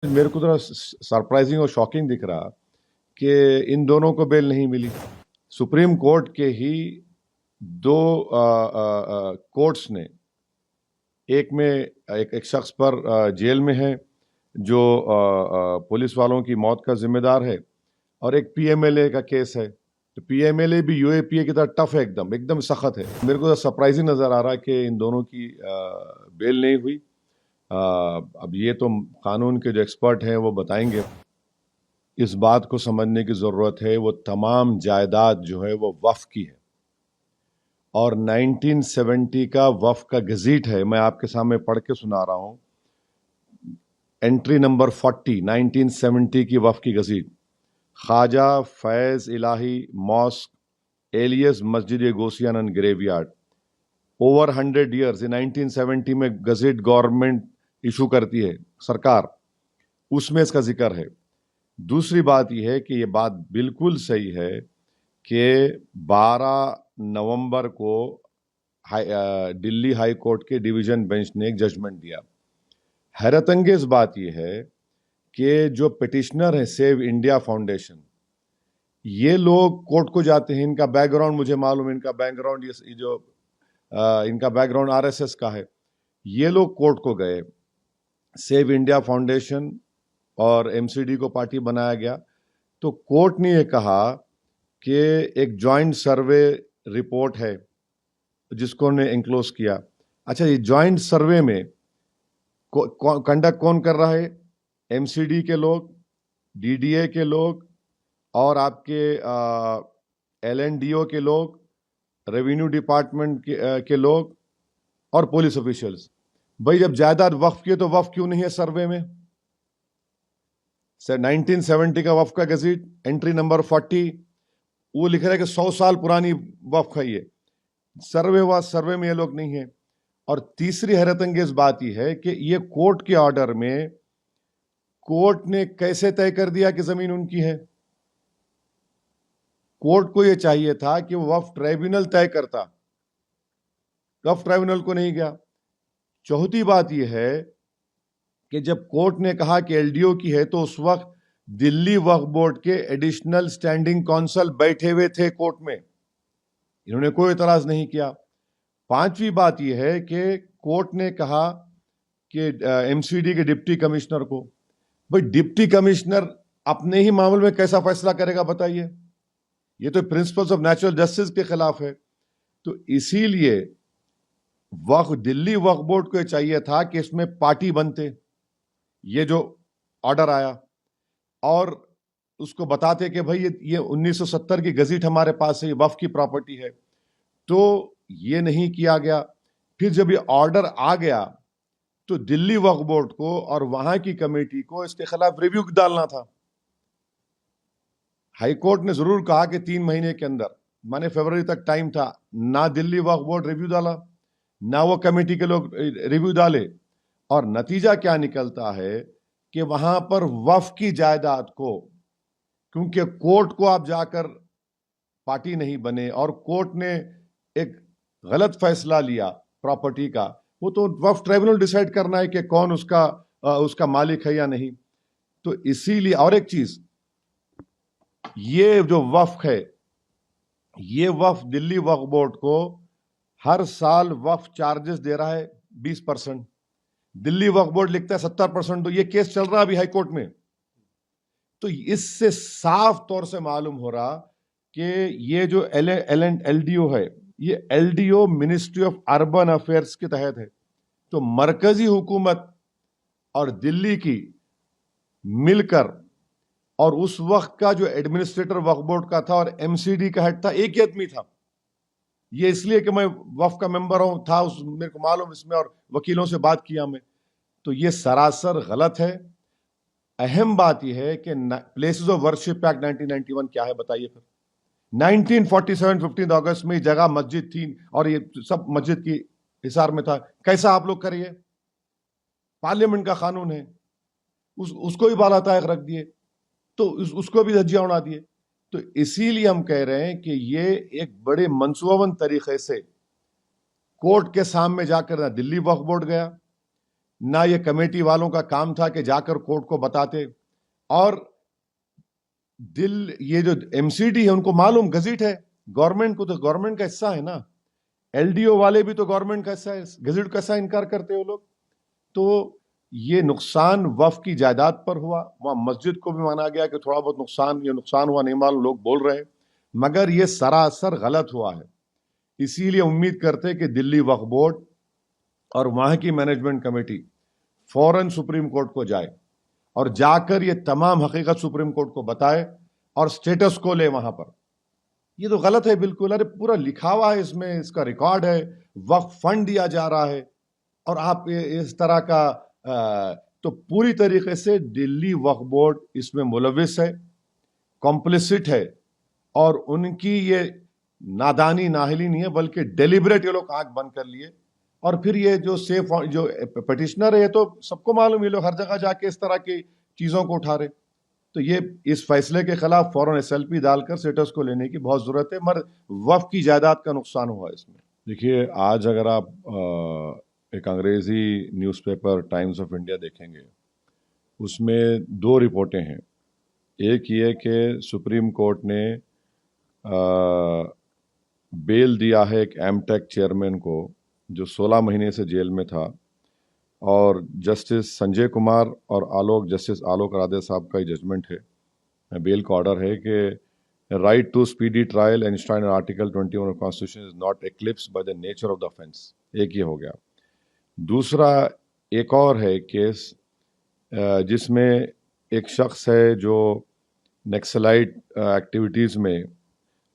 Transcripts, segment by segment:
मेरे को थोड़ा सरप्राइजिंग और शॉकिंग दिख रहा कि इन दोनों को बेल नहीं मिली। सुप्रीम कोर्ट के ही दो कोर्ट्स ने, एक में एक शख्स पर जेल में है जो पुलिस वालों की मौत का जिम्मेदार है, और एक पीएमएलए का केस है। तो पीएमएलए भी यूएपीए की तरह टफ है, एकदम एकदम सख्त है। मेरे को सरप्राइजिंग नजर आ रहा है कि इन दोनों की बेल नहीं हुई। अब ये तो कानून के जो एक्सपर्ट हैं वो बताएंगे। इस बात को समझने की ज़रूरत है, वो तमाम जायदाद जो है वो वफ़ की है, और 1970 का वफ़ का गज़ीट है। मैं आपके सामने पढ़ के सुना रहा हूँ। एंट्री नंबर 40, 1970 की वफ़ की गज़ीट। ख्वाजा फैज़ इलाही मॉस्क एलियस मस्जिद गोसियान एंड ग्रेवयार्ड, ओवर 100 ईयर्स। 1970 में गज़ीट गवर्नमेंट इशू करती है, सरकार, उसमें इसका जिक्र है। दूसरी बात यह है कि ये बात बिल्कुल सही है कि 12 नवंबर को दिल्ली हाई कोर्ट के डिवीजन बेंच ने एक जजमेंट दिया। हैरत अंगेज बात यह है कि जो पिटिशनर है सेव इंडिया फाउंडेशन, ये लोग कोर्ट को जाते हैं, इनका बैकग्राउंड मुझे मालूम है, इनका बैकग्राउंड ये जो इनका बैकग्राउंड आरएसएस का है। ये लोग कोर्ट को गए, सेव इंडिया फाउंडेशन और एमसीडी को पार्टी बनाया गया। तो कोर्ट ने ये कहा कि एक जॉइंट सर्वे रिपोर्ट है जिसको ने एंक्लोज किया। अच्छा, ये जॉइंट सर्वे में कंडक्ट कौन कर रहा है? एमसीडी के लोग, डीडीए के लोग, और आपके एलएनडीओ के लोग, रेवेन्यू डिपार्टमेंट के लोग, और पुलिस ऑफिशियल्स। भाई, जब जायदाद वक्फ की है तो वक्फ क्यों नहीं है सर्वे में? सर, 1970 का वक्फ का गज़ीट एंट्री नंबर 40, वो लिख रहा है कि 100 साल पुरानी वक्फ है ये। सर्वे हुआ, सर्वे में ये लोग नहीं है। और तीसरी हैरत अंगेज बात यह है कि ये कोर्ट के ऑर्डर में कोर्ट ने कैसे तय कर दिया कि जमीन उनकी है? कोर्ट को यह चाहिए था कि वो वक्फ ट्राइब्यूनल तय करता, वक्फ ट्राइब्यूनल को नहीं गया। चौथी बात यह है कि जब कोर्ट ने कहा कि एलडीओ की है, तो उस वक्त दिल्ली वक्फ बोर्ड के एडिशनल स्टैंडिंग काउंसिल बैठे हुए थे कोर्ट में, इन्होंने कोई इतराज नहीं किया। पांचवी बात यह है कि कोर्ट ने कहा कि एमसीडी के डिप्टी कमिश्नर को, भाई डिप्टी कमिश्नर अपने ही मामले में कैसा फैसला करेगा बताइए? ये तो प्रिंसिपल्स ऑफ नेचुरल जस्टिस के खिलाफ है। तो इसीलिए दिल्ली वक्फ बोर्ड को चाहिए था कि इसमें पार्टी बनते, ये जो ऑर्डर आया, और उसको बताते कि भाई ये 1970 की गज़ीट हमारे पास है, ये वक्फ की प्रॉपर्टी है। तो ये नहीं किया गया। फिर जब ये ऑर्डर आ गया तो दिल्ली वक्फ बोर्ड को और वहां की कमेटी को इसके खिलाफ रिव्यू डालना था। हाई कोर्ट ने जरूर कहा कि 3 महीने के अंदर, माने फरवरी तक टाइम था, ना दिल्ली वक्फ बोर्ड रिव्यू डाला, ना वो कमेटी के लोग रिव्यू डाले। और नतीजा क्या निकलता है कि वहां पर वक्फ की जायदाद को, क्योंकि कोर्ट को आप जाकर पार्टी नहीं बने और कोर्ट ने एक गलत फैसला लिया प्रॉपर्टी का, वो तो वक्फ ट्राइब्यूनल डिसाइड करना है कि कौन उसका मालिक है या नहीं। तो इसीलिए, और एक चीज, ये जो वक्फ है, ये वक्फ दिल्ली वक्फ बोर्ड को हर साल वक्फ चार्जेस दे रहा है 20%। दिल्ली वक्फ बोर्ड लिखता है 70%। तो ये केस चल रहा है अभी हाई कोर्ट में। तो इससे साफ तौर से मालूम हो रहा कि ये जो एलडीओ है, ये LDO ministry of urban affairs के तहत है। तो मरकजी हुकूमत और दिल्ली की मिलकर, और उस वक्त का जो एडमिनिस्ट्रेटर वक्फ बोर्ड का था और एमसीडी का हेड था, एक ही आदमी था। ये इसलिए कि मैं वक्फ का मेंबर हूं, था उस, मेरे को मालूम इसमें, और वकीलों से बात किया मैं। तो ये सरासर गलत है। अहम बात यह है कि प्लेसेस ऑफ वर्शिप एक्ट 1991 क्या है बताइए फिर? 1947 15 अगस्त में जगह मस्जिद थी और ये सब मस्जिद की हिसार में था। कैसा आप लोग करिए? पार्लियामेंट का कानून है, उसको भी बाला तायक रख दिए, तो उसको भी धज्जियां उड़ा दिए। तो इसीलिए हम कह रहे हैं कि ये एक बड़े मंसूबाबंद तरीके से कोर्ट के सामने जाकर ना दिल्ली वक्फ बोर्ड गया, نہ یہ کمیٹی والوں کا کام تھا کہ جا کر کورٹ کو بتاتے. اور یہ جو ایم سی ڈی ہے ان کو معلوم گزٹ ہے گورنمنٹ کو، تو گورنمنٹ کا حصہ ہے نا. ایل ڈی او والے بھی تو گورنمنٹ کا حصہ ہے، گزٹ کا حصہ انکار کرتے ہو لوگ. تو یہ نقصان وقف کی جائیداد پر ہوا. وہاں مسجد کو بھی مانا گیا کہ تھوڑا بہت نقصان ہوا، نہیں معلوم، لوگ بول رہے ہیں، مگر یہ سراسر غلط ہوا ہے. اسی لیے امید کرتے کہ دلی وقف بورڈ اور وہاں کی مینجمنٹ کمیٹی فوراً سپریم کورٹ کو جائے اور جا کر یہ تمام حقیقت سپریم کورٹ کو بتائے اور سٹیٹس کو لے وہاں پر. یہ تو غلط ہے بالکل. ارے پورا لکھا ہوا ہے، اس میں اس کا ریکارڈ ہے، وقف فنڈ دیا جا رہا ہے، اور آپ اس طرح کا تو پوری طریقے سے دلی وقف بورڈ اس میں ملوث ہے، کمپلسٹ ہے. اور ان کی یہ نادانی ناہلی نہیں ہے، بلکہ ڈیلیبریٹ یہ لوگ آنکھ بند کر لیے. اور پھر یہ جو پٹیشنر ہے، یہ تو سب کو معلوم، یہ لوگ ہر جگہ جا کے اس طرح کی چیزوں کو اٹھا رہے. تو یہ اس فیصلے کے خلاف فوراً ایس ایل پی ڈال کر سٹیٹس کو لینے کی بہت ضرورت ہے. مگر وقف کی جائیداد کا نقصان ہوا اس میں. دیکھیے، آج اگر آپ ایک انگریزی news paper Times of India دیکھیں گے، اس میں 2 رپورٹیں ہیں. ایک یہ کہ سپریم کورٹ نے بیل دیا ہے ایک ایم ٹیک چیئرمین کو جو 16 مہینے سے جیل میں تھا، اور جسٹس سنجے کمار اور جسٹس آلوک رادے صاحب کا یہ ججمنٹ ہے، بیل کا آرڈر ہے کہ right to speedy trial enshrined in article 21 of constitution is not eclipsed by the nature of the offense. ایک یہ ہو گیا. دوسرا ایک اور ہے کیس جس میں ایک شخص ہے جو نیکسلائٹ ایکٹیویٹیز میں،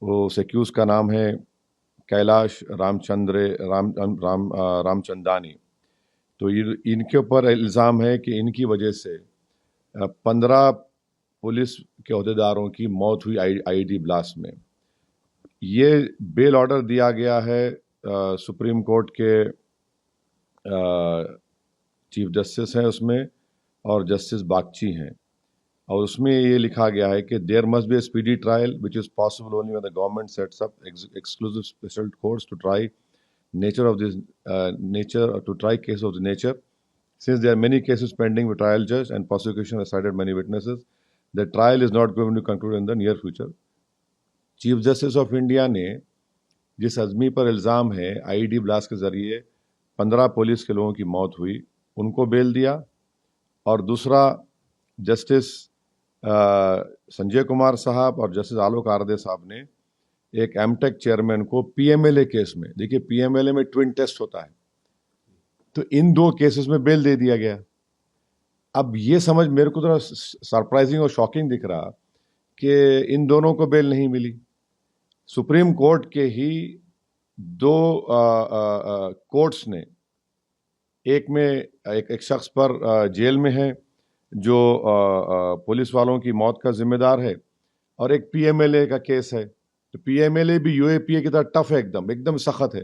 وہ سیکیوز کا نام ہے کیلاش رام چندانی. تو ان کے اوپر الزام ہے کہ ان کی وجہ سے 15 پولیس کے عہدیداروں کی موت ہوئی آئی ڈی بلاسٹ میں. یہ بیل آرڈر دیا گیا ہے سپریم کورٹ کے چیف جسٹس ہیں اس میں، اور جسٹس باگچی ہیں. اور اس میں یہ لکھا گیا ہے کہ there must be a speedy trial which is possible only when the government sets up exclusive special courts to try cases of this nature. Since there are many cases pending with trial judge and prosecution has cited many witnesses, the trial is not going to conclude in the near future. Chief justice of India نے جس عزمی پر الزام ہے I D blast کے ذریعے 15 police کے لوگوں کی موت ہوئی، ان کو بیل دیا. اور دوسرا جسٹس سنجے کمار صاحب اور جسٹس آلوک آردے صاحب نے ایک ایم ٹیک چیئرمین کو P M L A case میں، دیکھیے پی ایم ایل اے میں ٹوین ٹیسٹ ہوتا ہے، تو ان 2 کیسز میں بیل دے دیا گیا. اب یہ سمجھ میرے کو ذرا سرپرائزنگ اور شاکنگ دکھ رہا کہ ان دونوں کو بیل نہیں ملی. سپریم کورٹ کے ہی 2 کورٹس نے، ایک میں ایک شخص پر جیل میں ہے جو پولیس والوں کی موت کا ذمہ دار ہے، اور ایک پی ایم ایل اے کا کیس ہے. تو پی ایم ایل اے بھی یو اے پی اے کی طرح ٹف ہے، ایک دم سخت ہے.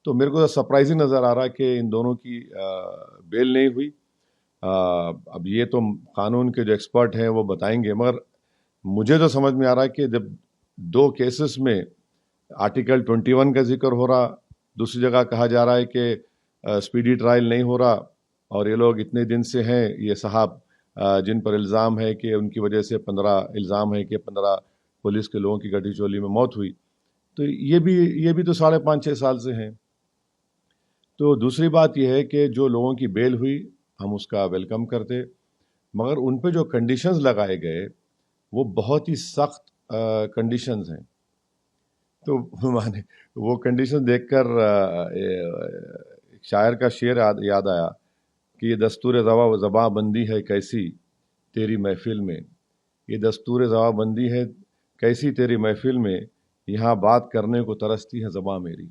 تو میرے کو سرپرائزنگ نظر آ رہا ہے کہ ان دونوں کی بیل نہیں ہوئی. اب یہ تو قانون کے جو ایکسپرٹ ہیں وہ بتائیں گے، مگر مجھے تو سمجھ میں آ رہا ہے کہ جب 2 کیسز میں آرٹیکل 21 کا ذکر ہو رہا، دوسری جگہ کہا جا رہا ہے کہ اسپیڈی ٹرائل نہیں ہو رہا، اور یہ لوگ اتنے دن سے ہیں، یہ صاحب جن پر الزام ہے کہ ان کی وجہ سے 15 پولیس کے لوگوں کی گٹی چولی میں موت ہوئی، تو یہ بھی تو 5.5-6 سال سے ہیں. تو دوسری بات یہ ہے کہ جو لوگوں کی بیل ہوئی ہم اس کا ویلکم کرتے، مگر ان پہ جو کنڈیشنز لگائے گئے وہ بہت ہی سخت کنڈیشنز ہیں. تو وہ کنڈیشن دیکھ کر شاعر کا شعر یاد آیا کہ یہ دستور زباں بندی ہے کیسی تیری محفل میں، یہ دستور زباں بندی ہے کیسی تیری محفل میں، یہاں بات کرنے کو ترستی ہے زباں میری.